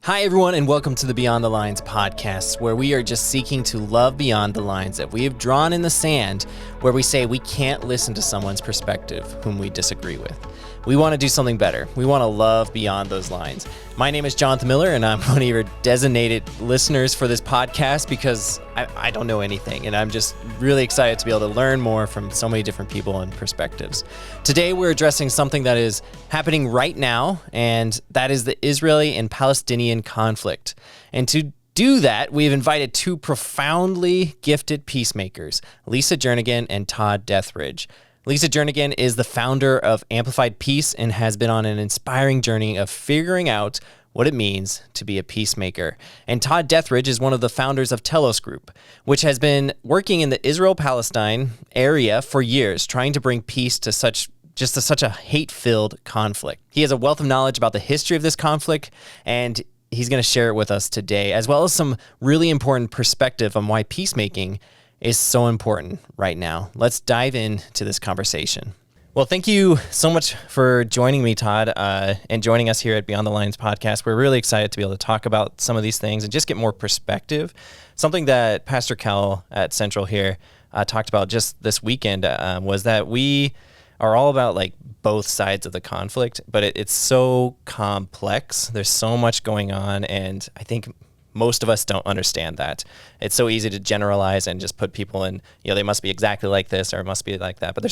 Hi, everyone, and welcome to the Beyond the Lines podcast, where we are just seeking to love beyond the lines that we have drawn in the sand, where we say we can't listen to someone's perspective whom we disagree with. We want to do something better. We want to love beyond those lines. My name is Jonathan Miller, and I'm one of your designated listeners for this podcast because I don't know anything, and I'm just really excited to be able to learn more from so many different people and perspectives. Today, we're addressing something that is happening right now, and that is the Israeli and Palestinian conflict. And to do that, we've invited two profoundly gifted peacemakers, Lisa Jernigan and Todd Deatherage. Lisa Jernigan is the founder of Amplify Peace and has been on an inspiring journey of figuring out what it means to be a peacemaker. And Todd Deatherage is one of the founders of Telos Group, which has been working in the Israel Palestine area for years, trying to bring peace to such a hate-filled conflict. He has a wealth of knowledge about the history of this conflict, and he's going to share it with us today, as well as some really important perspective on why peacemaking is so important right now. Let's dive into this conversation. Well, thank you so much for joining me, Todd, and joining us here at Beyond the Lines podcast. We're really excited to be able to talk about some of these things and just get more perspective. Something that Pastor Cal at Central here talked about just this weekend was that we are all about like both sides of the conflict, but it's so complex. There's so much going on, and I think most of us don't understand that. It's so easy to generalize and just put people in, they must be exactly like this or it must be like that. But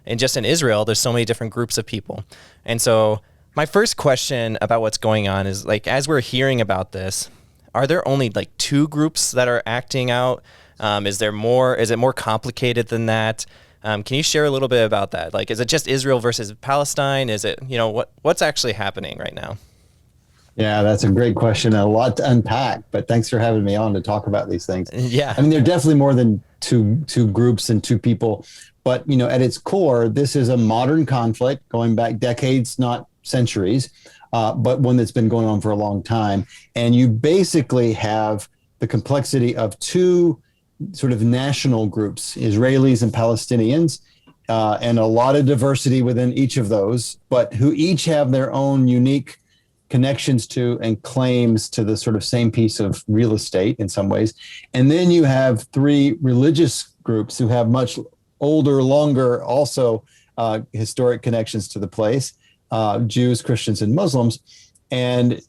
and just in Israel, there's so many different groups of people. And so my first question about what's going on is, like, as we're hearing about this, are there only like two groups that are acting out? Is it more complicated than that? Can you share a little bit about that? Like, is it just Israel versus Palestine? Is it, what's actually happening right now? Yeah, that's a great question. A lot to unpack, but thanks for having me on to talk about these things. Yeah. I mean, they're definitely more than two groups and two people, but, at its core, this is a modern conflict going back decades, not centuries, but one that's been going on for a long time. And you basically have the complexity of two sort of national groups, Israelis and Palestinians, and a lot of diversity within each of those, but who each have their own unique connections to and claims to the sort of same piece of real estate in some ways. And then you have three religious groups who have much older, longer, also historic connections to the place, Jews, Christians, and Muslims. And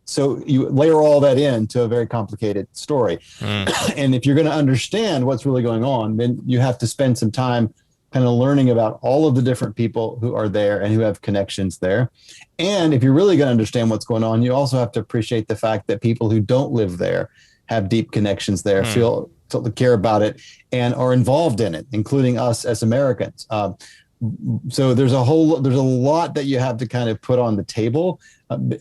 so you layer all that into a very complicated story. And if you're going to understand what's really going on, then you have to spend some time kind of learning about all of the different people who are there and who have connections there. And if you're really going to understand what's going on, you also have to appreciate the fact that people who don't live there have deep connections there, feel care about it, and are involved in it, including us as Americans. So there's a lot that you have to kind of put on the table,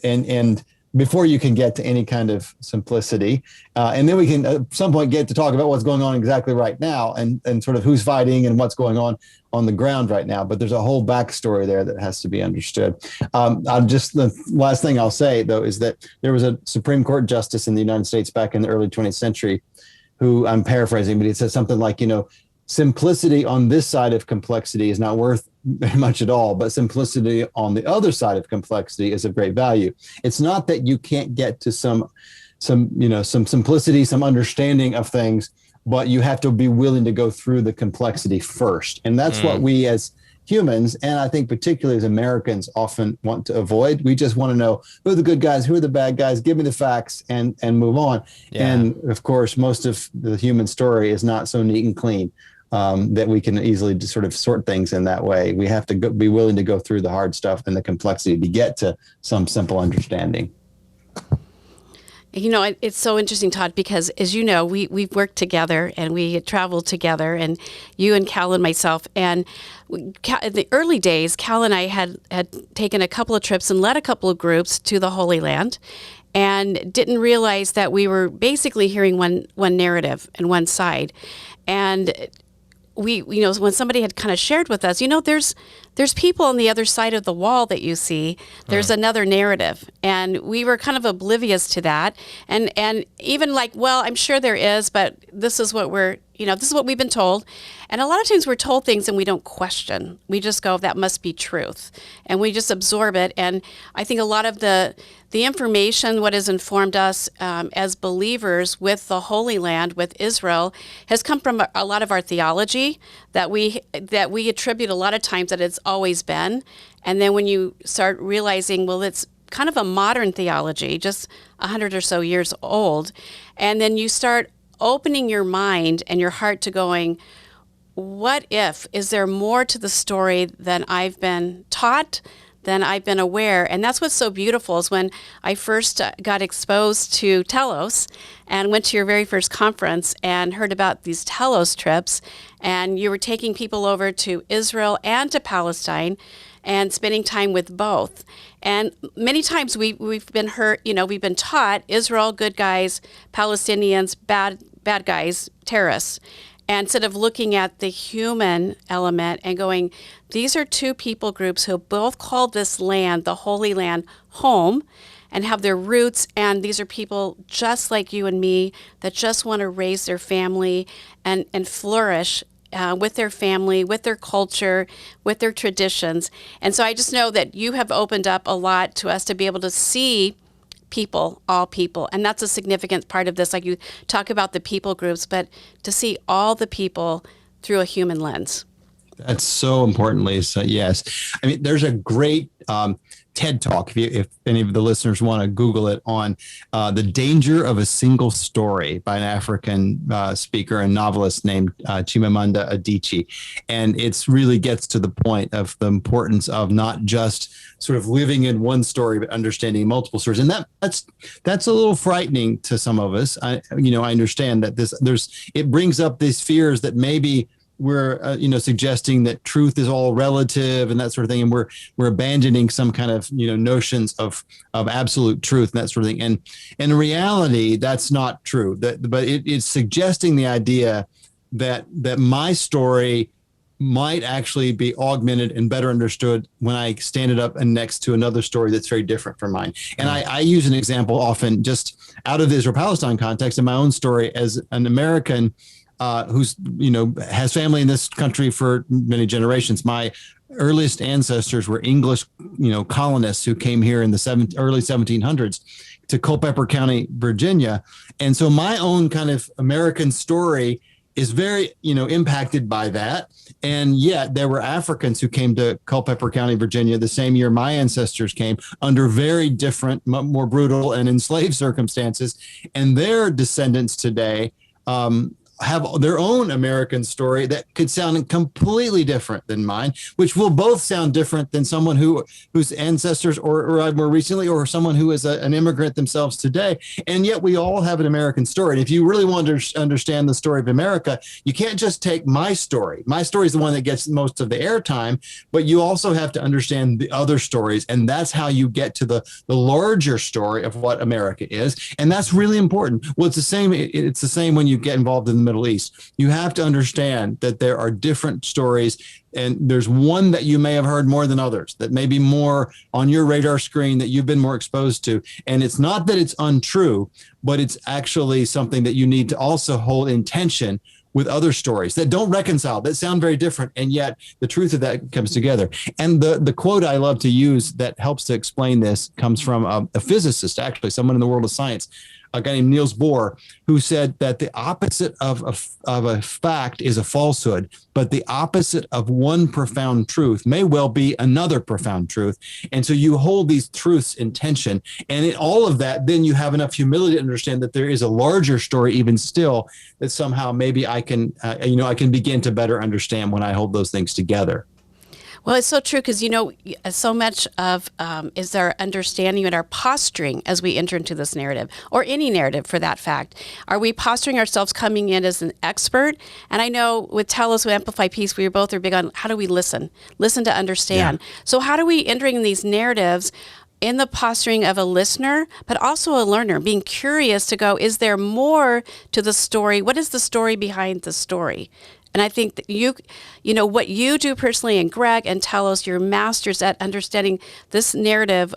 and before you can get to any kind of simplicity. And then we can at some point get to talk about what's going on exactly right now and sort of who's fighting and what's going on the ground right now. But there's a whole backstory there that has to be understood. The last thing I'll say, though, is that there was a Supreme Court justice in the United States back in the early 20th century who, I'm paraphrasing, but he said something like, simplicity on this side of complexity is not worth very much at all, but simplicity on the other side of complexity is of great value. It's not that you can't get to some simplicity, some understanding of things, but you have to be willing to go through the complexity first. And that's what we as humans, and I think particularly as Americans, often want to avoid. We just want to know who are the good guys, who are the bad guys, give me the facts and move on. Yeah. And of course, most of the human story is not so neat and clean that we can easily just sort of sort things in that way. We have to be willing to go through the hard stuff and the complexity to get to some simple understanding. It's so interesting, Todd, because as you know, we've worked together and we traveled together, and you and Cal and myself. And in the early days, Cal and I had taken a couple of trips and led a couple of groups to the Holy Land, and didn't realize that we were basically hearing one narrative and one side. And we, when somebody had kind of shared with us, there's people on the other side of the wall that you see. There's another narrative, and we were kind of oblivious to that. And even like, well, I'm sure there is, but this is what we're this is what we've been told. And a lot of times we're told things and we don't question. We just go, that must be truth. And we just absorb it. And I think a lot of the information, what has informed us as believers with the Holy Land, with Israel, has come from a lot of our theology that we attribute a lot of times that it's always been. And then when you start realizing, well, it's kind of a modern theology, just 100 or so years old, and then you start opening your mind and your heart to going, what if? Is there more to the story than I've been taught, than I've been aware? And that's what's so beautiful is when I first got exposed to Telos and went to your very first conference and heard about these Telos trips, and you were taking people over to Israel and to Palestine and spending time with both. And many times we've been hurt, we've been taught Israel, good guys, Palestinians, bad guys, terrorists. And instead of looking at the human element and going, these are two people groups who both call this land, the Holy Land, home and have their roots. And these are people just like you and me that just want to raise their family and flourish with their family, with their culture, with their traditions. And so I just know that you have opened up a lot to us to be able to see people, all people. And that's a significant part of this. Like you talk about the people groups, but to see all the people through a human lens. That's so important, Lisa. Yes. I mean, there's a great TED Talk, if any of the listeners want to Google it, on the danger of a single story by an African speaker and novelist named Chimamanda Adichie. And it really gets to the point of the importance of not just sort of living in one story, but understanding multiple stories. And that's a little frightening to some of us. I understand that it brings up these fears that maybe we're suggesting that truth is all relative and that sort of thing, and we're abandoning some kind of notions of absolute truth and that sort of thing. And in reality, that's not true. But it's suggesting the idea that my story might actually be augmented and better understood when I stand it up and next to another story that's very different from mine. And I use an example often just out of the Israel Palestine context in my own story as an American who's has family in this country for many generations. My earliest ancestors were English colonists who came here in the early 1700s to Culpeper County, Virginia. And so my own kind of American story is very impacted by that. And yet there were Africans who came to Culpeper County, Virginia the same year my ancestors came, under very different, more brutal and enslaved circumstances. And their descendants today have their own American story that could sound completely different than mine, which will both sound different than someone whose ancestors or more recently, or someone who is an immigrant themselves today. And yet we all have an American story. And if you really want to understand the story of America, you can't just take my story. My story is the one that gets most of the airtime, but you also have to understand the other stories. And that's how you get to the larger story of what America is. And that's really important. Well, it's the same when you get involved in the Middle East. You have to understand that there are different stories, and there's one that you may have heard more than others, that may be more on your radar screen, that you've been more exposed to. And it's not that it's untrue, but it's actually something that you need to also hold in tension with other stories that don't reconcile, that sound very different, and yet the truth of that comes together. And the quote I love to use that helps to explain this comes from a physicist, actually, someone in the world of science, a guy named Niels Bohr, who said that the opposite of a fact is a falsehood, but the opposite of one profound truth may well be another profound truth. And so you hold these truths in tension, and in all of that, then you have enough humility to understand that there is a larger story even still, that somehow maybe I can begin to better understand when I hold those things together. Well, it's so true because, so much of is our understanding and our posturing as we enter into this narrative, or any narrative for that fact. Are we posturing ourselves coming in as an expert? And I know with Telos, with Amplify Peace, we both are big on how do we listen to understand. Yeah. So how do we entering these narratives in the posturing of a listener, but also a learner, being curious to go, is there more to the story? What is the story behind the story? And I think that what you do personally, and Greg and Telos, you're masters at understanding this narrative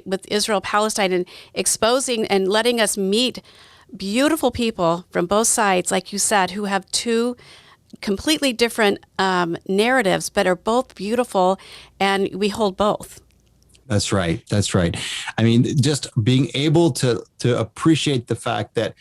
with Israel Palestine, and exposing and letting us meet beautiful people from both sides, like you said, who have two completely different narratives, but are both beautiful, and we hold both. That's right. That's right. I mean, just being able to appreciate the fact that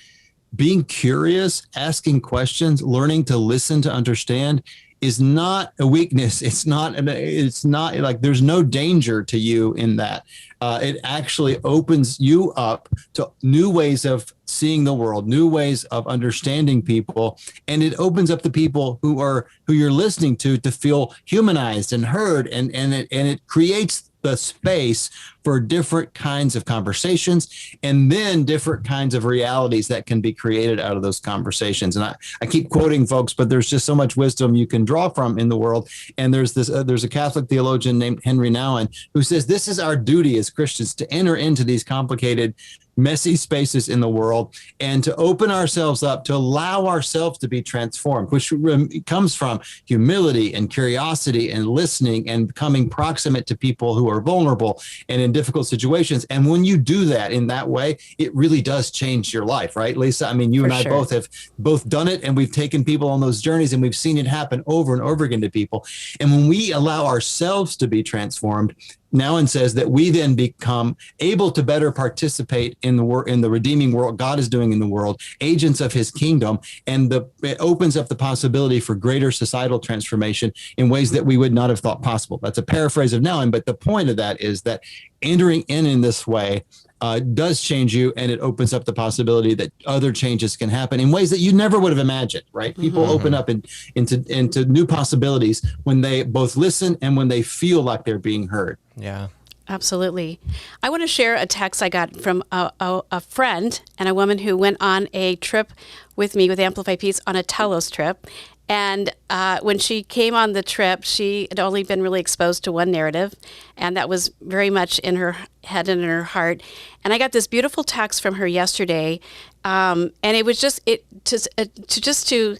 being curious, asking questions, learning to listen, to understand is not a weakness. It's not like there's no danger to you in that. It actually opens you up to new ways of seeing the world, new ways of understanding people. And it opens up the people who you're listening to feel humanized and heard. And it creates the space for different kinds of conversations, and then different kinds of realities that can be created out of those conversations. And I keep quoting folks, but there's just so much wisdom you can draw from in the world. And there's a Catholic theologian named Henry Nouwen who says this is our duty as Christians, to enter into these complicated, messy spaces in the world and to open ourselves up, to allow ourselves to be transformed, which comes from humility and curiosity and listening and becoming proximate to people who are vulnerable and in difficult situations. And when you do that in that way, it really does change your life, right, Lisa? I mean, you and I both have done it, and we've taken people on those journeys, and we've seen it happen over and over again to people. And when we allow ourselves to be transformed, Nouwen says that we then become able to better participate in the redeeming work God is doing in the world, agents of his kingdom, and it opens up the possibility for greater societal transformation in ways that we would not have thought possible. That's a paraphrase of Nouwen, but the point of that is that entering in this way does change you, and it opens up the possibility that other changes can happen in ways that you never would have imagined, right? Mm-hmm. People open up into new possibilities when they both listen and when they feel like they're being heard. Yeah. Absolutely. I want to share a text I got from a friend and a woman who went on a trip with me with Amplify Peace on a Telos trip. And when she came on the trip, she had only been really exposed to one narrative, and that was very much in her head and in her heart. And I got this beautiful text from her yesterday, and it was just to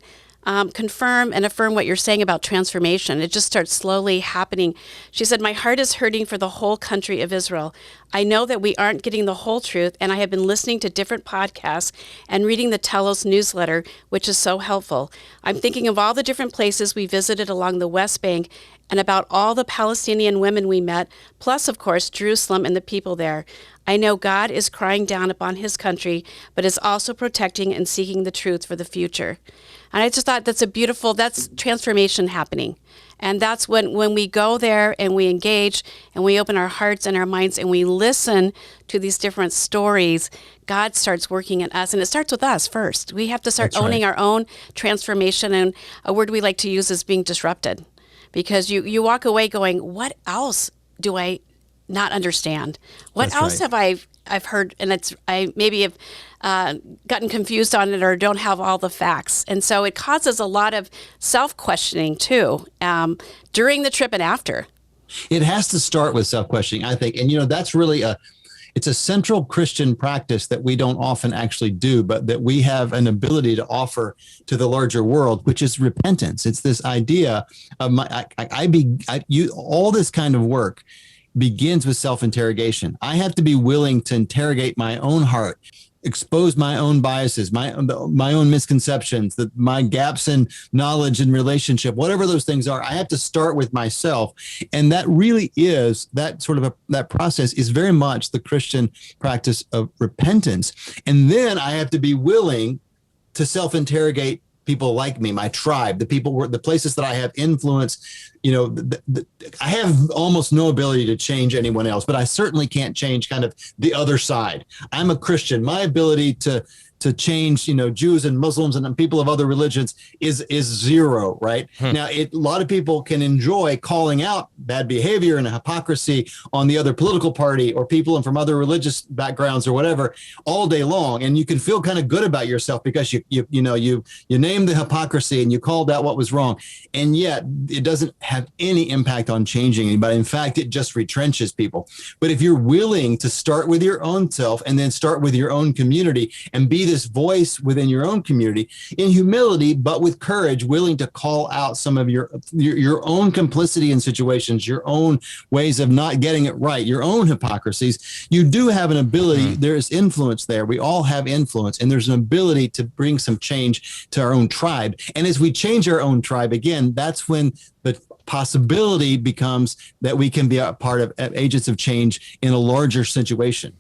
confirm and affirm what you're saying about transformation. It just starts slowly happening. She said, "My heart is hurting for the whole country of Israel. I know that we aren't getting the whole truth, and I have been listening to different podcasts and reading the Telos newsletter, which is so helpful. I'm thinking of all the different places we visited along the West Bank and about all the Palestinian women we met, plus, of course, Jerusalem and the people there. I know God is crying down upon his country, but is also protecting and seeking the truth for the future." And I just thought that's transformation happening. And that's when we go there and we engage and we open our hearts and our minds and we listen to these different stories, God starts working in us. And it starts with us first. We have to start owning our own transformation. And a word we like to use is being disrupted. Because you walk away going, what else do I not understand? What else have I've heard, and I maybe have gotten confused on it or don't have all the facts. And so it causes a lot of self-questioning too, during the trip and after. It has to start with self-questioning, I think. And, that's really it's a central Christian practice that we don't often actually do, but that we have an ability to offer to the larger world, which is repentance. It's this idea of all this kind of work begins with self-interrogation. I have to be willing to interrogate my own heart, expose my own biases, my own misconceptions, my gaps in knowledge and relationship, whatever those things are. I have to start with myself. And that really is that process is very much the Christian practice of repentance. And then I have to be willing to self-interrogate people like me, my tribe, the places that I have influence. I have almost no ability to change anyone else, but I certainly can't change kind of the other side. I'm a Christian. My ability to change, Jews and Muslims and people of other religions is zero, right? Now, a lot of people can enjoy calling out bad behavior and hypocrisy on the other political party or people from other religious backgrounds or whatever all day long, and you can feel kind of good about yourself because you named the hypocrisy and you called out what was wrong, and yet it doesn't have any impact on changing anybody. In fact, it just retrenches people. But if you're willing to start with your own self and then start with your own community and be this voice within your own community in humility, but with courage, willing to call out some of your own complicity in situations, your own ways of not getting it right, your own hypocrisies. You do have an ability. There's influence there. We all have influence, and there's an ability to bring some change to our own tribe. And as we change our own tribe, again, that's when the possibility becomes that we can be a part of agents of change in a larger situation.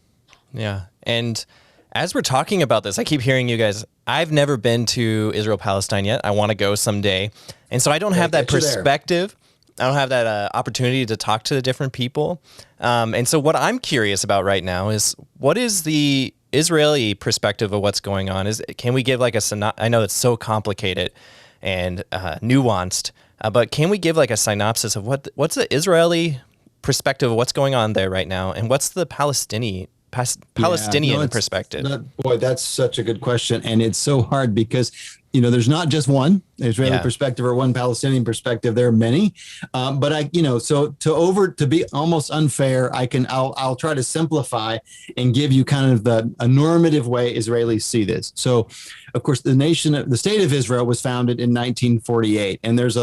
Yeah. And as we're talking about this, I keep hearing you guys, I've never been to Israel Palestine yet. I want to go someday. And so I don't have that perspective. I don't have that opportunity to talk to the different people. And so what I'm curious about right now is, what is the Israeli perspective of what's going on? Can we give like I know it's so complicated and nuanced, but can we give like a synopsis of what's the Israeli perspective of what's going on there right now, and what's the Palestinian perspective? Boy, that's such a good question, and it's so hard because there's not just one Israeli perspective or one Palestinian perspective. There are many, but to be almost unfair, I'll try to simplify and give you kind of a normative way Israelis see this. So, of course, the state of Israel was founded in 1948, and there's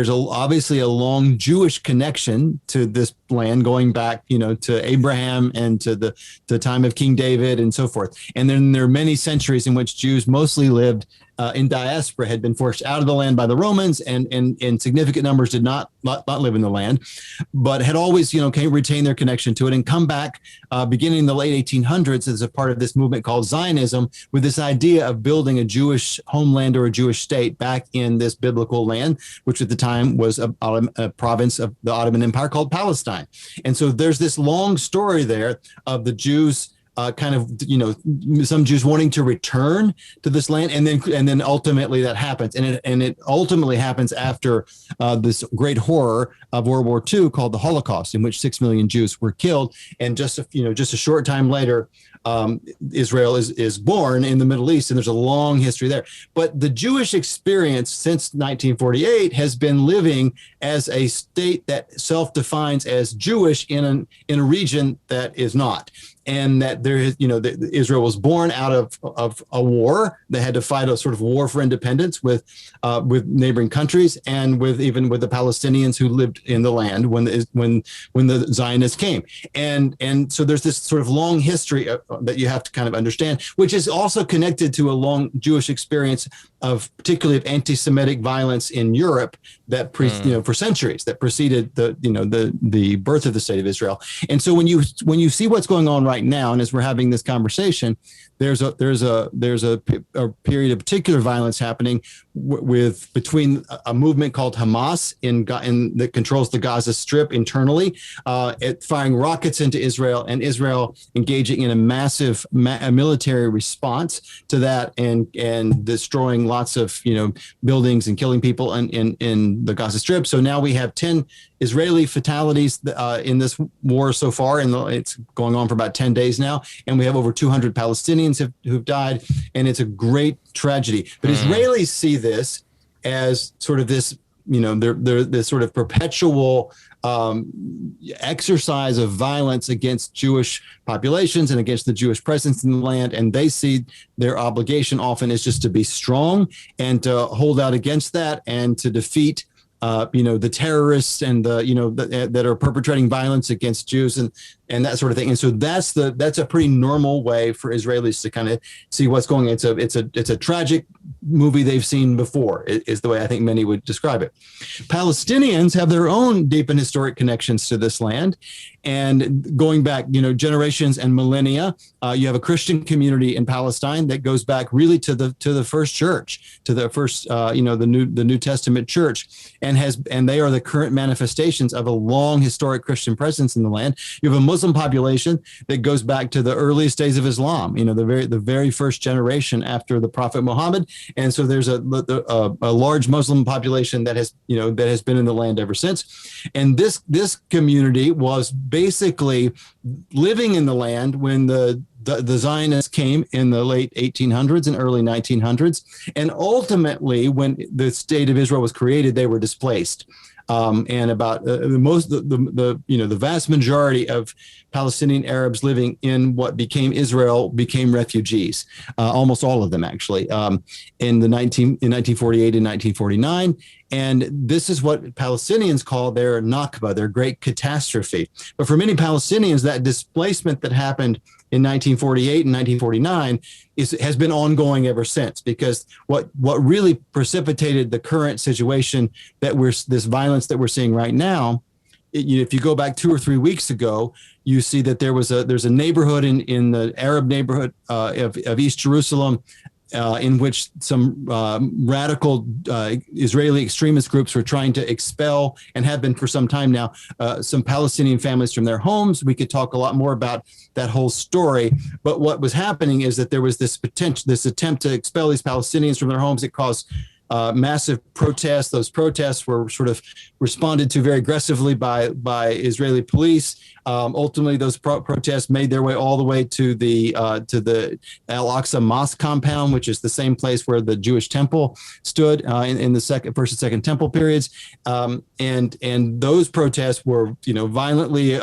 obviously a long Jewish connection to this land going back, to Abraham and to the time of King David and so forth. And then there are many centuries in which Jews mostly lived in diaspora, had been forced out of the land by the Romans, and in significant numbers did not live in the land, but had always, retain their connection to it and come back beginning in the late 1800s as a part of this movement called Zionism, with this idea of building a Jewish homeland or a Jewish state back in this biblical land, which at the time was a province of the Ottoman Empire called Palestine. And so there's this long story there of the Jews some Jews wanting to return to this land, and then ultimately that happens, and it ultimately happens after this great horror of World War II called the Holocaust, in which 6 million Jews were killed, and just a short time later, Israel is born in the Middle East, and there's a long history there. But the Jewish experience since 1948 has been living as a state that self-defines as Jewish in a region that is not. And that there is, Israel was born out of a war. They had to fight a sort of war for independence with neighboring countries, and even with the Palestinians who lived in the land when the Zionists came. And so there's this sort of long history that you have to kind of understand, which is also connected to a long Jewish experience particularly of anti-Semitic violence in Europe that for centuries that preceded the birth of the state of Israel. And so when you see what's going on right now, and as we're having this conversation, there's a period of particular violence happening between a movement called Hamas that controls the Gaza Strip internally, firing rockets into Israel, and Israel engaging in a massive military response to that, and destroying lots of buildings and killing people in the Gaza Strip. So now we have 10 Israeli fatalities in this war so far, and it's going on for about 10 days now, and we have over 200 Palestinians who've died, and it's a great tragedy. But Israelis see this as sort of this, this sort of perpetual exercise of violence against Jewish populations and against the Jewish presence in the land, and they see their obligation often is just to be strong and to hold out against that and to defeat the terrorists and that are perpetrating violence against Jews and that sort of thing. And so that's a pretty normal way for Israelis to kind of see what's going on. It's a tragic movie they've seen before, is the way I think many would describe it. Palestinians have their own deep and historic connections to this land. And going back, generations and millennia, you have a Christian community in Palestine that goes back really to the first church, to the first, the New Testament church, and they are the current manifestations of a long historic Christian presence in the land. You have a Muslim population that goes back to the earliest days of Islam, the very first generation after the Prophet Muhammad, and so there's a large Muslim population that has been in the land ever since, and this community was basically living in the land when the the Zionists came in the late 1800s and early 1900s, and ultimately, when the state of Israel was created, they were displaced. And about the vast majority of Palestinian Arabs living in what became Israel became refugees. Almost all of them, actually, in 1948 and 1949. And this is what Palestinians call their Nakba, their great catastrophe. But for many Palestinians, that displacement that happened in 1948 and 1949 has been ongoing ever since, because what really precipitated the current situation this violence that we're seeing right now, if you go back 2 or 3 weeks ago, you see that there's a neighborhood in the Arab neighborhood of East Jerusalem, in which some radical Israeli extremist groups were trying to expel, and have been for some time now, some Palestinian families from their homes. We could talk a lot more about that whole story. But what was happening is that there was this attempt to expel these Palestinians from their homes. It caused massive protests. Those protests were sort of responded to very aggressively by Israeli police. Ultimately, those protests made their way all the way to the Al-Aqsa Mosque compound, which is the same place where the Jewish temple stood in the first and second temple periods. And those protests were, violently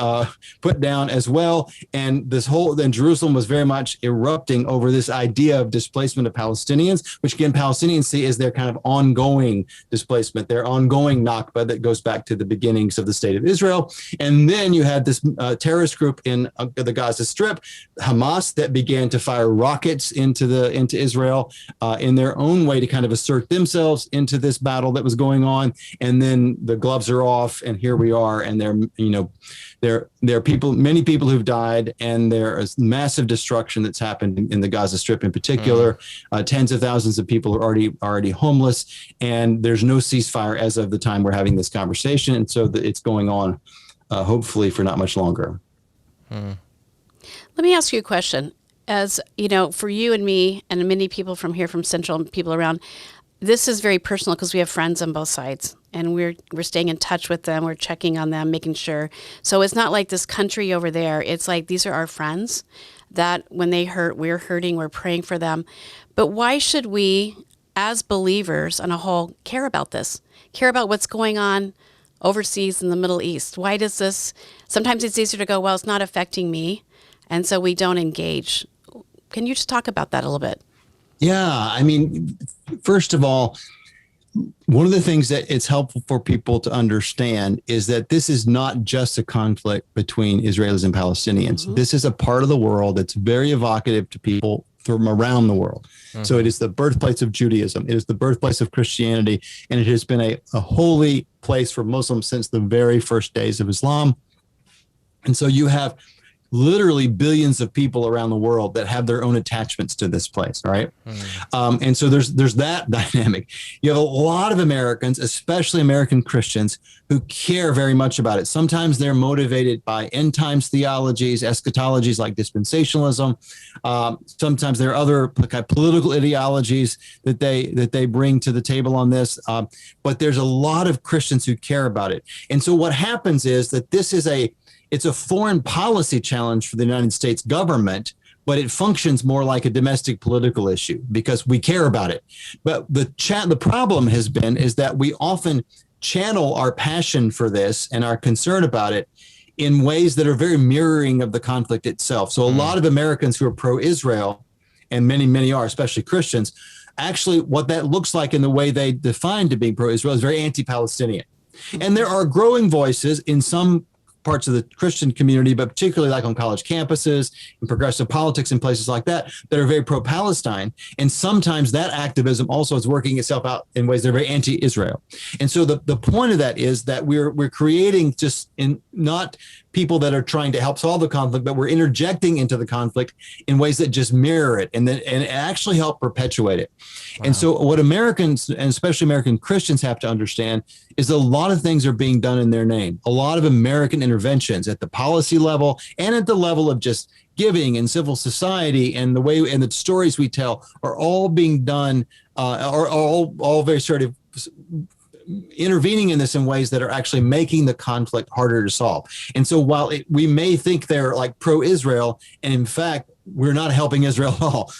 put down as well. And then Jerusalem was very much erupting over this idea of displacement of Palestinians, which again, Palestinians see as their kind of ongoing displacement, their ongoing Nakba that goes back to the beginnings of the state of Israel. And then you had this terrorist group in the Gaza Strip, Hamas, that began to fire rockets into Israel in their own way to kind of assert themselves into this battle that was going on. And then the gloves are off, and here we are. And there are many people who've died, and there is massive destruction that's happened in the Gaza Strip in particular. Tens of thousands of people are already homeless, and there's no ceasefire as of the time we're having this conversation. And so it's going on, hopefully, for not much longer. Let me ask you a question. As you know, for you and me and many people from here, from Central, and people around, this is very personal because we have friends on both sides, and we're staying in touch with them. We're checking on them, making sure. So it's not like this country over there. It's like these are our friends that when they hurt, we're hurting, we're praying for them. But why should we, as believers on a whole, care about this? Care about what's going on overseas in the Middle East? Why does this? Sometimes it's easier to go, well, it's not affecting me, and so we don't engage. Can you just talk about that a little bit? Yeah, I mean, first of all, one of the things that it's helpful for people to understand is that this is not just a conflict between Israelis and Palestinians. Mm-hmm. This is a part of the world that's very evocative to people from around the world. Mm-hmm. So it is the birthplace of Judaism. It is the birthplace of Christianity. And it has been a holy place for Muslims since the very first days of Islam. And so you have literally billions of people around the world that have their own attachments to this place, right? And so there's that dynamic. You have a lot of Americans, especially American Christians, who care very much about it. Sometimes they're motivated by end times theologies, eschatologies like dispensationalism. Sometimes there are other political ideologies that they bring to the table on this. But there's a lot of Christians who care about it. And so what happens is that it's a foreign policy challenge for the United States government, but it functions more like a domestic political issue because we care about it. But the problem is that we often channel our passion for this and our concern about it in ways that are very mirroring of the conflict itself. So a lot of Americans who are pro-Israel, and many are, especially Christians, actually what that looks like in the way they define to being pro-Israel is very anti-Palestinian. And there are growing voices in some parts of the Christian community, but particularly like on college campuses and progressive politics in places like that are very pro-Palestine. And sometimes that activism also is working itself out in ways that are very anti-Israel. And so the point of that is that we're creating not people that are trying to help solve the conflict, but we're interjecting into the conflict in ways that just mirror it and actually help perpetuate it. Wow. And so what Americans, and especially American Christians, have to understand is a lot of things are being done in their name. A lot of American interventions at the policy level and at the level of just giving and civil society and the way and the stories we tell are all being done, are all very sort of intervening in this in ways that are actually making the conflict harder to solve. And so while we may think they're like pro-Israel, and in fact, we're not helping Israel at all.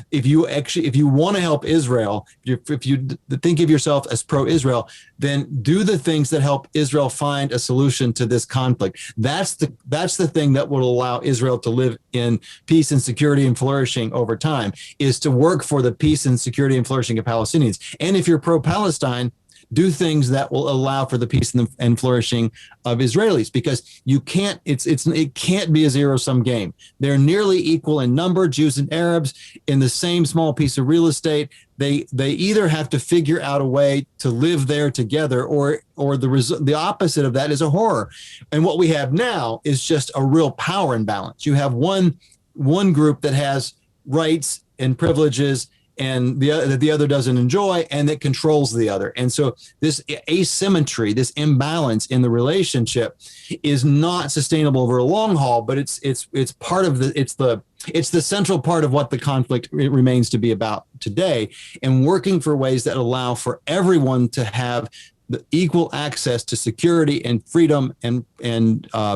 If you want to help Israel, if you think of yourself as pro-Israel, then do the things that help Israel find a solution to this conflict. That's the thing that will allow Israel to live in peace and security and flourishing over time, is to work for the peace and security and flourishing of Palestinians. And if you're pro-Palestine, do things that will allow for the peace and flourishing of Israelis, because it can't be a zero-sum game. They're nearly equal in number, Jews and Arabs, in the same small piece of real estate. They either have to figure out a way to live there together, or the opposite of that is a horror. And what we have now is just a real power imbalance. You have one group that has rights and privileges, and the other doesn't enjoy, and that controls the other. And so this asymmetry, this imbalance in the relationship is not sustainable over a long haul, but it's part of it's the central part of what the conflict remains to be about today, and working for ways that allow for everyone to have the equal access to security and freedom and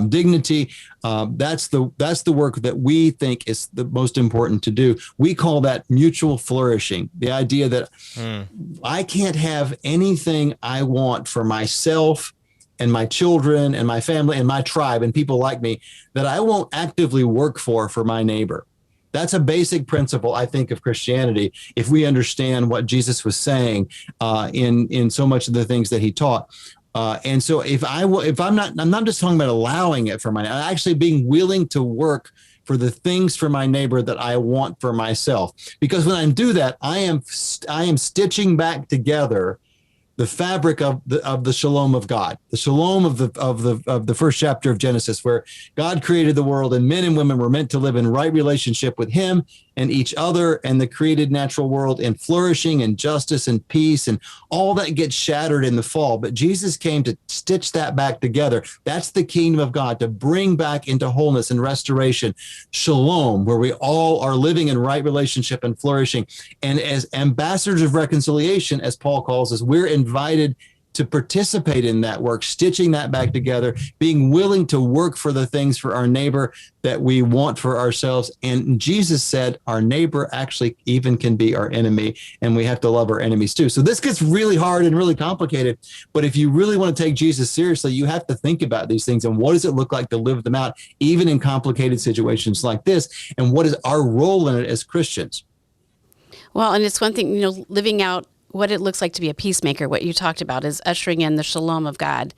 dignity. That's the work that we think is the most important to do. We call that mutual flourishing. The idea that I can't have anything I want for myself and my children and my family and my tribe and people like me that I won't actively work for my neighbor. That's a basic principle, I think, of Christianity, if we understand what Jesus was saying in so much of the things that he taught. And so I'm not just talking about allowing it for actually being willing to work for the things for my neighbor that I want for myself. Because when I do that, I am stitching back together the fabric of the shalom of God, the shalom of the first chapter of Genesis, where God created the world and men and women were meant to live in right relationship with him and each other and the created natural world, and flourishing and justice and peace, and all that gets shattered in the fall. But Jesus came to stitch that back together. That's the kingdom of God, to bring back into wholeness and restoration, shalom, where we all are living in right relationship and flourishing. And as ambassadors of reconciliation, as Paul calls us, we're invited to participate in that work, stitching that back together, being willing to work for the things for our neighbor that we want for ourselves. And Jesus said our neighbor actually even can be our enemy, and we have to love our enemies too. So this gets really hard and really complicated. But if you really want to take Jesus seriously, you have to think about these things and what does it look like to live them out, even in complicated situations like this, and what is our role in it as Christians. Well, and it's one thing, living out what it looks like to be a peacemaker. What you talked about is ushering in the shalom of God.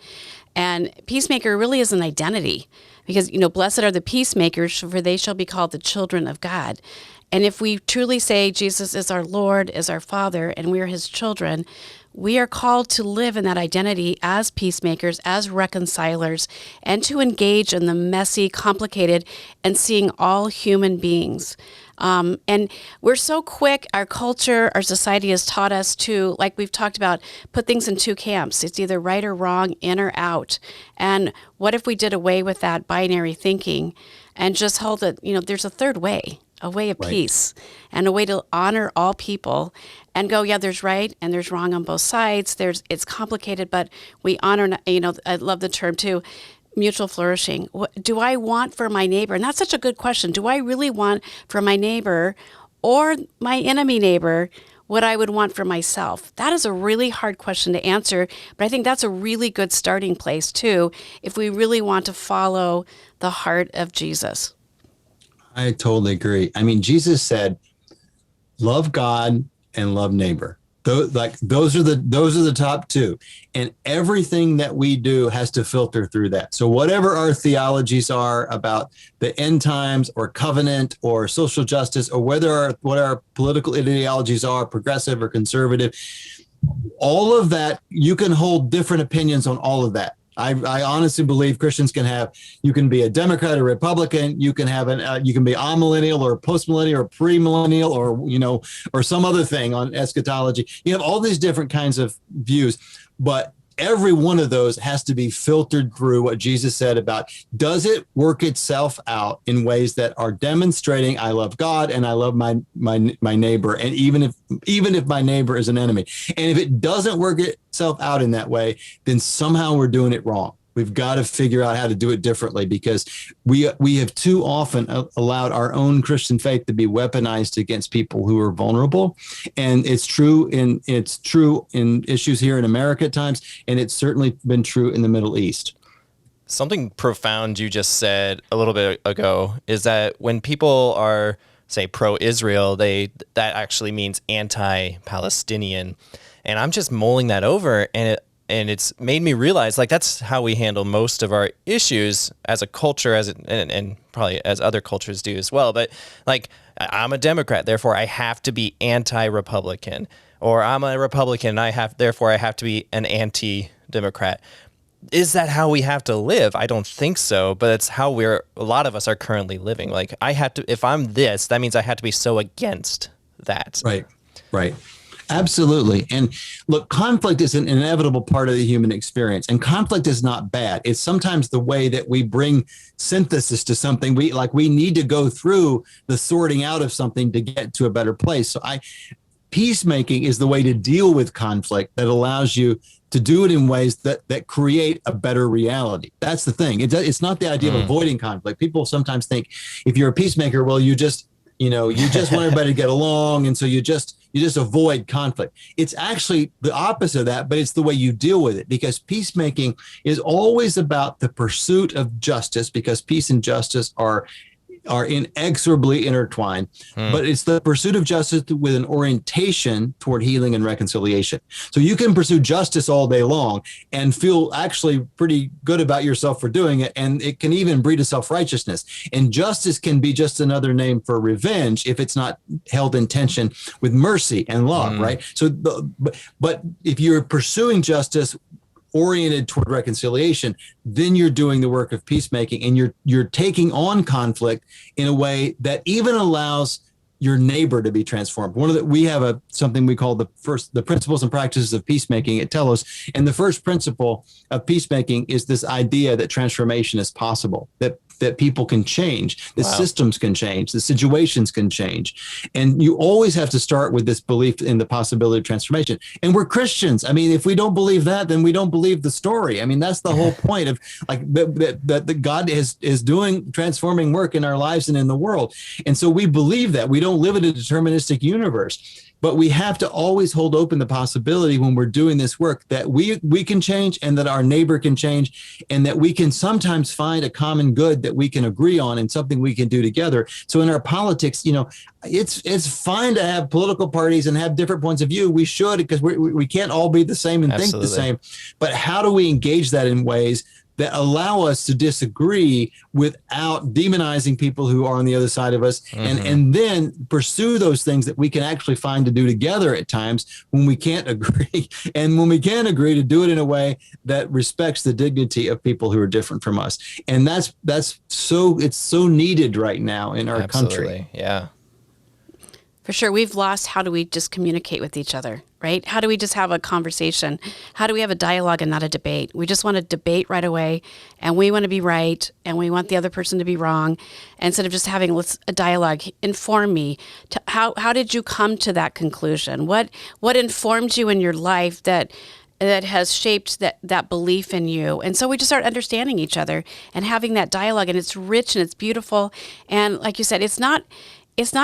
And peacemaker really is an identity, because, blessed are the peacemakers, for they shall be called the children of God. And if we truly say Jesus is our Lord, is our Father, and we are his children, we are called to live in that identity as peacemakers, as reconcilers, and to engage in the messy, complicated, and seeing all human beings. And we're so quick, our culture, our society has taught us to, like we've talked about, put things in two camps. It's either right or wrong, in or out. And what if we did away with that binary thinking and just hold it, there's a third way, a way of peace, and a way to honor all people and go, yeah, there's right and there's wrong on both sides. It's complicated, but we honor, I love the term too, mutual flourishing. What do I want for my neighbor? And that's such a good question. Do I really want for my neighbor or my enemy neighbor what I would want for myself? That is a really hard question to answer, but I think that's a really good starting place too, if we really want to follow the heart of Jesus. I totally agree. I mean, Jesus said, love God and love neighbor. Those are the top two, and everything that we do has to filter through that. So whatever our theologies are about the end times or covenant or social justice, or what our political ideologies are, progressive or conservative, all of that, you can hold different opinions on all of that. I honestly believe Christians you can be a Democrat or Republican, you can you can be amillennial or postmillennial or premillennial or some other thing on eschatology. You have all these different kinds of views, but every one of those has to be filtered through what Jesus said about, does it work itself out in ways that are demonstrating I love God and I love my neighbor, and even if my neighbor is an enemy. And if it doesn't work itself out in that way, then somehow we're doing it wrong. We've got to figure out how to do it differently, because we have too often allowed our own Christian faith to be weaponized against people who are vulnerable. And it's true in issues here in America at times, and it's certainly been true in the Middle East. Something profound you just said a little bit ago is that when people are, say, pro-Israel, that actually means anti-Palestinian. And I'm just mulling that over, and it's made me realize, like, that's how we handle most of our issues as a culture, and probably as other cultures do as well. But like, I'm a Democrat, therefore I have to be anti-Republican, or I'm a Republican, therefore I have to be an anti-Democrat. Is that how we have to live? I don't think so, but it's how a lot of us are currently living. Like, if I'm this, that means I have to be so against that. Right. Absolutely. And look, conflict is an inevitable part of the human experience, and conflict is not bad. It's sometimes the way that we bring synthesis to something. We need to go through the sorting out of something to get to a better place. So peacemaking is the way to deal with conflict that allows you to do it in ways that create a better reality. That's the thing. It's not the idea of avoiding conflict. People sometimes think if you're a peacemaker, well, you just want everybody to get along, and so you just avoid conflict. It's actually the opposite of that, but it's the way you deal with it, because peacemaking is always about the pursuit of justice, because peace and justice are inexorably intertwined, but it's the pursuit of justice with an orientation toward healing and reconciliation. So you can pursue justice all day long and feel actually pretty good about yourself for doing it, and it can even breed a self-righteousness. And justice can be just another name for revenge if it's not held in tension with mercy and love, right? So, but if you're pursuing justice oriented toward reconciliation, then you're doing the work of peacemaking, and you're taking on conflict in a way that even allows your neighbor to be transformed. We have something we call the principles and practices of peacemaking at Telos, and the first principle of peacemaking is this idea that transformation is possible, that people can change, the systems can change, the situations can change. And you always have to start with this belief in the possibility of transformation. And we're Christians. I mean, if we don't believe that, then we don't believe the story. I mean, that's the whole point of that God is doing transforming work in our lives and in the world. And so we believe that. We don't live in a deterministic universe. But we have to always hold open the possibility when we're doing this work that we can change, and that our neighbor can change, and that we can sometimes find a common good that we can agree on and something we can do together. So in our politics, it's fine to have political parties and have different points of view. We should, because we can't all be the same and think the same. But how do we engage that in ways that allow us to disagree without demonizing people who are on the other side of us, and then pursue those things that we can actually find to do together at times when we can't agree, and when we can agree, to do it in a way that respects the dignity of people who are different from us. And it's so needed right now in our country. Yeah. For sure. We've lost how do we just communicate with each other, right? How do we just have a conversation? How do we have a dialogue and not a debate? We just want to debate right away, and we want to be right, and we want the other person to be wrong. Instead of just having a dialogue, inform me. How did you come to that conclusion? What informed you in your life that has shaped that belief in you? And so we just start understanding each other and having that dialogue, and it's rich and it's beautiful. And like you said, it's not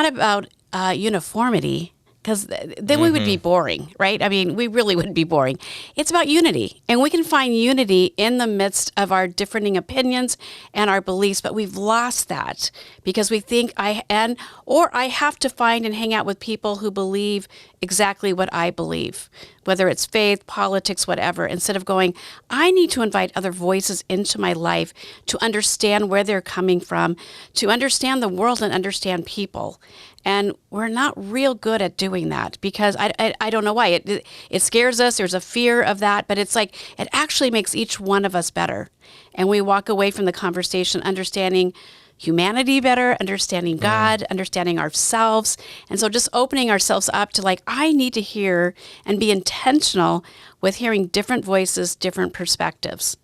about uniformity, because then we would be boring, right? I mean, we really would be boring. It's about unity, and we can find unity in the midst of our differing opinions and our beliefs, but we've lost that because we think I have to find and hang out with people who believe exactly what I believe, whether it's faith, politics, whatever, instead of going, I need to invite other voices into my life to understand where they're coming from, to understand the world and understand people. And we're not real good at doing that, because I don't know why. It scares us. There's a fear of that, but it's like it actually makes each one of us better. And we walk away from the conversation understanding humanity better, understanding God, understanding ourselves. And so just opening ourselves up to I need to hear and be intentional with hearing different voices, different perspectives.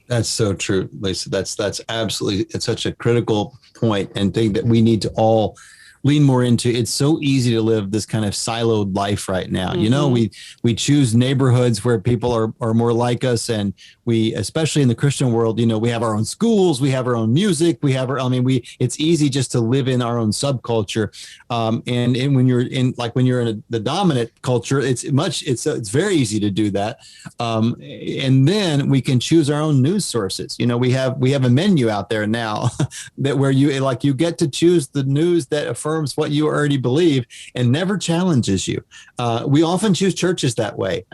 That's so true, Lisa. That's absolutely, it's such a critical point and thing that we need to all lean more into. It's so easy to live this kind of siloed life right now. We choose neighborhoods where people are more like us, and we, especially in the Christian world, we have our own schools, we have our own music, it's easy just to live in our own subculture. And when you're in the dominant culture, it's very easy to do that. And then we can choose our own news sources. We have a menu out there now that where you get to choose the news that affirms what you already believe and never challenges you. We often choose churches that way.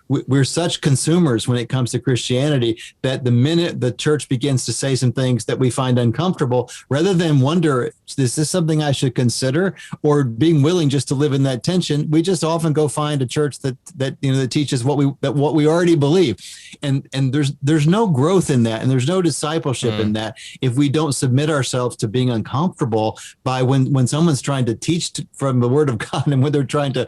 We're such consumers when it comes to Christianity that the minute the church begins to say some things that we find uncomfortable, rather than wonder, is this something I should consider, or being willing just to live in that tension, we just often go find a church that teaches what we already believe, and there's no growth in that, and there's no discipleship in that if we don't submit ourselves to being uncomfortable by when someone's trying to teach from the Word of God, and when they're trying to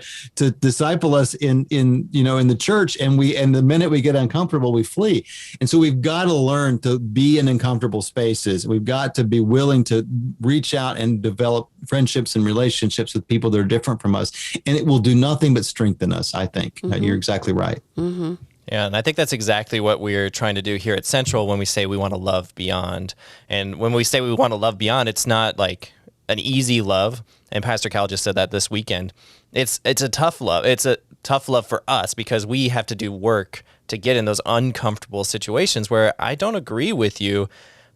disciple us in the church, and the minute we get uncomfortable, we flee. And so we've got to learn to be in uncomfortable spaces. We've got to be willing to reach out and develop friendships and relationships with people that are different from us, and it will do nothing but strengthen us. I think you're exactly right. Mm-hmm. Yeah, and I think that's exactly what we're trying to do here at Central when we say we want to love beyond. And when we say we want to love beyond, it's not like an easy love. And Pastor Cal just said that this weekend. It's a tough love. It's a tough love for us because we have to do work to get in those uncomfortable situations where I don't agree with you.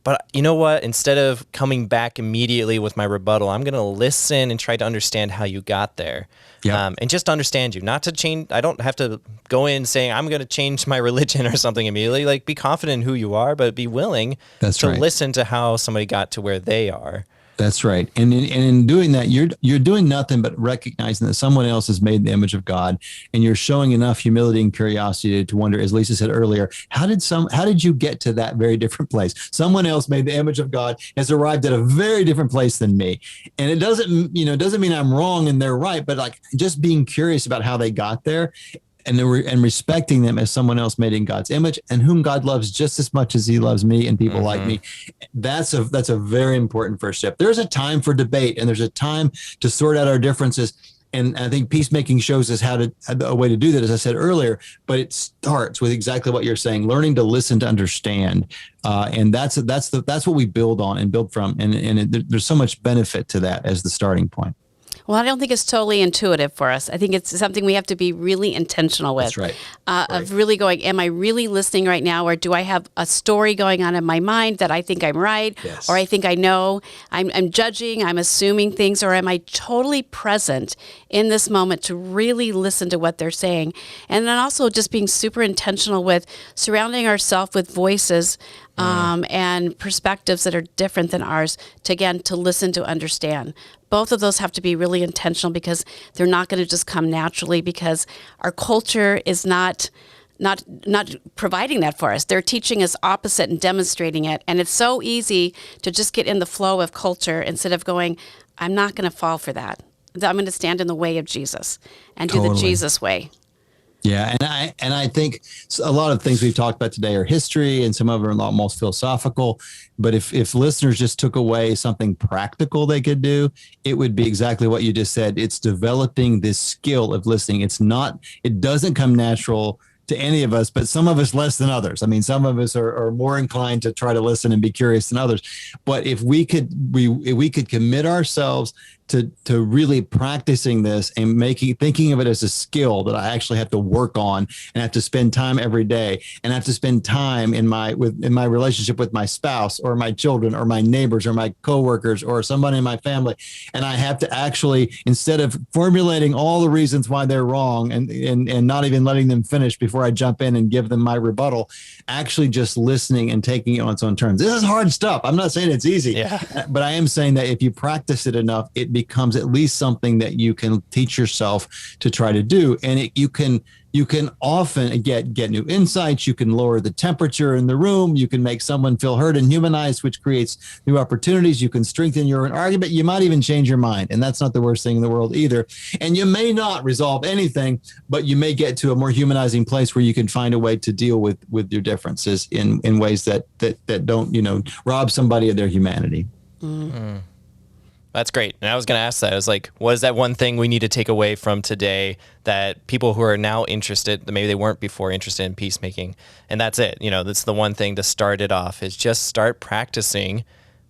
But you know what? Instead of coming back immediately with my rebuttal, I'm going to listen and try to understand how you got there. Yeah. And just understand you, not to change. I don't have to go in saying I'm going to change my religion or something immediately. Like, be confident in who you are, but be willing to listen to how somebody got to where they are. That's right. And in doing that, you're doing nothing but recognizing that someone else has made the image of God, and you're showing enough humility and curiosity to wonder, as Lisa said earlier, how did you get to that very different place? Someone else made the image of God, has arrived at a very different place than me. And it doesn't mean I'm wrong and they're right, but like just being curious about how they got there. And respecting them as someone else made in God's image, and whom God loves just as much as He loves me and people like me. That's a very important first step. There's a time for debate, and there's a time to sort out our differences. And I think peacemaking shows us a way to do that, as I said earlier. But it starts with exactly what you're saying: learning to listen, to understand, and that's what we build on and build from. And there's so much benefit to that as the starting point. Well, I don't think it's totally intuitive for us. I think it's something we have to be really intentional with. That's right. Of really going, am I really listening right now? Or do I have a story going on in my mind that I think I'm right? Yes. Or I think I know? I'm judging, I'm assuming things, or am I totally present in this moment to really listen to what they're saying? And then also just being super intentional with surrounding ourselves with voices and perspectives that are different than ours, to listen, to understand. Both of those have to be really intentional, because they're not going to just come naturally, because our culture is not providing that for us. They're teaching us opposite and demonstrating it. And it's so easy to just get in the flow of culture instead of going, I'm not going to fall for that. I'm going to stand in the way of Jesus and do the Jesus way. Yeah, and I think a lot of things we've talked about today are history, and some of them are almost philosophical. But if listeners just took away something practical they could do, it would be exactly what you just said. It's developing this skill of listening. It doesn't come natural to any of us, but some of us less than others. I mean, some of us are more inclined to try to listen and be curious than others. But if we could commit ourselves to really practicing this and thinking of it as a skill that I actually have to work on, and have to spend time every day, and have to spend time in my relationship with my spouse or my children or my neighbors or my coworkers or somebody in my family. And I have to actually, instead of formulating all the reasons why they're wrong and not even letting them finish before I jump in and give them my rebuttal, actually just listening and taking it on its own terms. This is hard stuff. I'm not saying it's easy, but I am saying that if you practice it enough, it becomes at least something that you can teach yourself to try to do. And you can often get new insights. You can lower the temperature in the room. You can make someone feel heard and humanized, which creates new opportunities. You can strengthen your argument. You might even change your mind. And that's not the worst thing in the world either. And you may not resolve anything, but you may get to a more humanizing place where you can find a way to deal with your differences in ways that don't, rob somebody of their humanity. Mm. That's great. And I was going to ask that. I was like, what is that one thing we need to take away from today that people who are now interested, maybe they weren't before interested in peacemaking? And that's it. That's the one thing to start it off, is just start practicing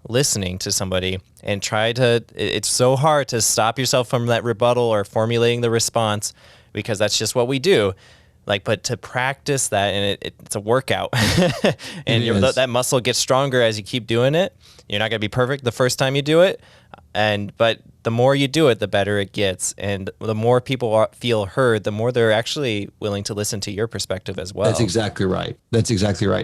listening to somebody and it's so hard to stop yourself from that rebuttal or formulating the response, because that's just what we do. But to practice that, and it's a workout, and that muscle gets stronger as you keep doing it. You're not going to be perfect the first time you do it, but the more you do it, the better it gets, and the more people feel heard, the more they're actually willing to listen to your perspective as well. That's exactly right.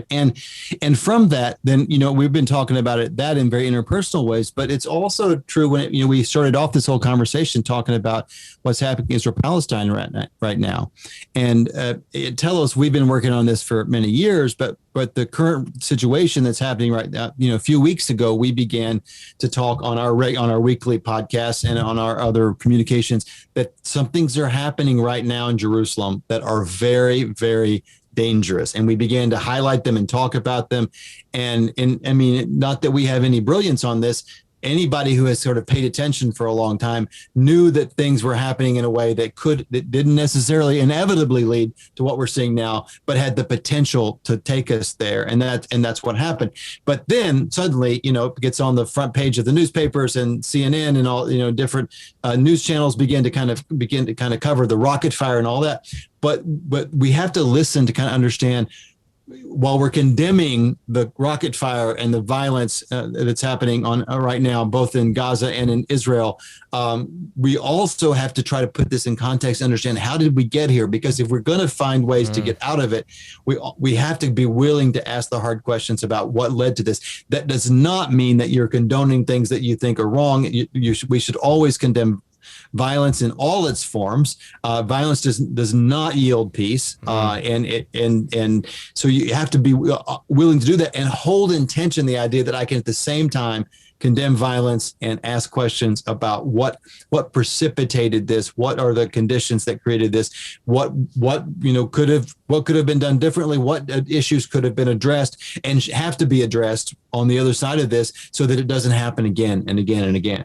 And from that, then we've been talking about that in very interpersonal ways, but it's also true when we started off this whole conversation talking about what's happening in Israel Palestine right now, and at Telos, we've been working on this for many years, but the current situation that's happening right now, a few weeks ago, we began to talk on our weekly podcast and on our other communications that some things are happening right now in Jerusalem that are very, very dangerous. And we began to highlight them and talk about them. And I mean, not that we have any brilliance on this. Anybody who has sort of paid attention for a long time knew that things were happening in a way that didn't necessarily inevitably lead to what we're seeing now, but had the potential to take us there. And that's what happened. But then suddenly, it gets on the front page of the newspapers, and CNN and all, different news channels begin to kind of cover the rocket fire and all that. But we have to listen to kind of understand, while we're condemning the rocket fire and the violence that's happening right now, both in Gaza and in Israel, we also have to try to put this in context and understand, how did we get here? Because if we're going to find ways to get out of it, we have to be willing to ask the hard questions about what led to this. That does not mean that you're condoning things that you think are wrong. We should always condemn violence in all its forms. Violence does not yield peace, and so you have to be willing to do that and hold in tension the idea that I can at the same time condemn violence and ask questions about what precipitated this, what are the conditions that created this, what could have been done differently, what issues could have been addressed and have to be addressed on the other side of this, so that it doesn't happen again and again and again.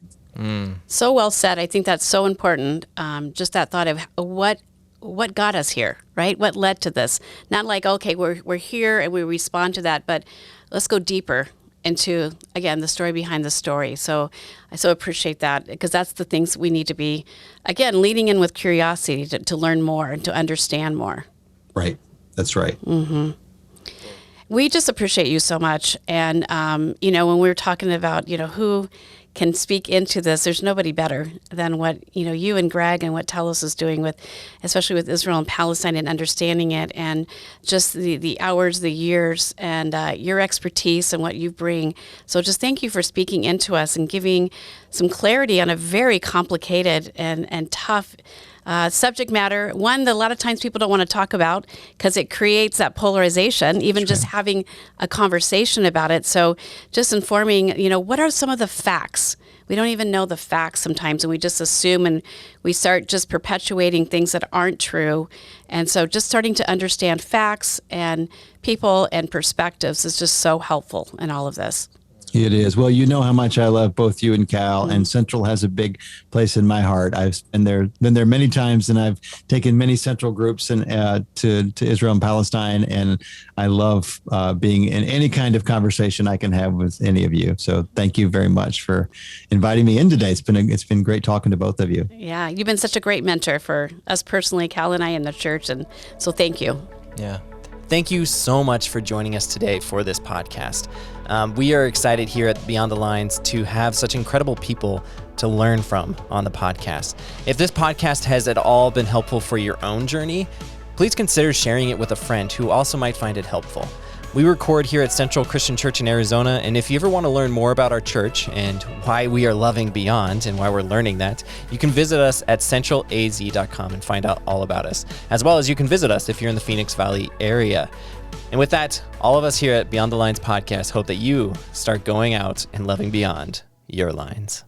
So well said. I think that's so important. Just that thought of what got us here, right? What led to this? Not like, okay, we're here and we respond to that, but let's go deeper into, again, the story behind the story. So I so appreciate that, because that's the things we need to be, again, leading in with curiosity to learn more and to understand more. Right. That's right. Mm-hmm. We just appreciate you so much. And, when we were talking about, who can speak into this, there's nobody better than what, you and Greg and what Telos is doing especially with Israel and Palestine, and understanding it, and just the hours, the years, and your expertise and what you bring. So just thank you for speaking into us and giving some clarity on a very complicated and tough subject matter, one that a lot of times people don't want to talk about because it creates that polarization, even just having a conversation about it. So just informing, what are some of the facts? We don't even know the facts sometimes, and we just assume, and we start just perpetuating things that aren't true. And so just starting to understand facts and people and perspectives is just so helpful in all of this. It is. Well, you know how much I love both you and Cal, and Central has a big place in my heart. I've been there many times, and I've taken many Central groups and to Israel and Palestine, and I love being in any kind of conversation I can have with any of you. So thank you very much for inviting me in today. It's been great talking to both of you. Yeah, you've been such a great mentor for us personally, Cal and I, in the church, and so thank you. Yeah. Thank you so much for joining us today for this podcast. We are excited here at Beyond the Lines to have such incredible people to learn from on the podcast. If this podcast has at all been helpful for your own journey, please consider sharing it with a friend who also might find it helpful. We record here at Central Christian Church in Arizona, and if you ever want to learn more about our church and why we are loving beyond and why we're learning that, you can visit us at centralaz.com and find out all about us, as well as you can visit us if you're in the Phoenix Valley area. And with that, all of us here at Beyond the Lines podcast hope that you start going out and loving beyond your lines.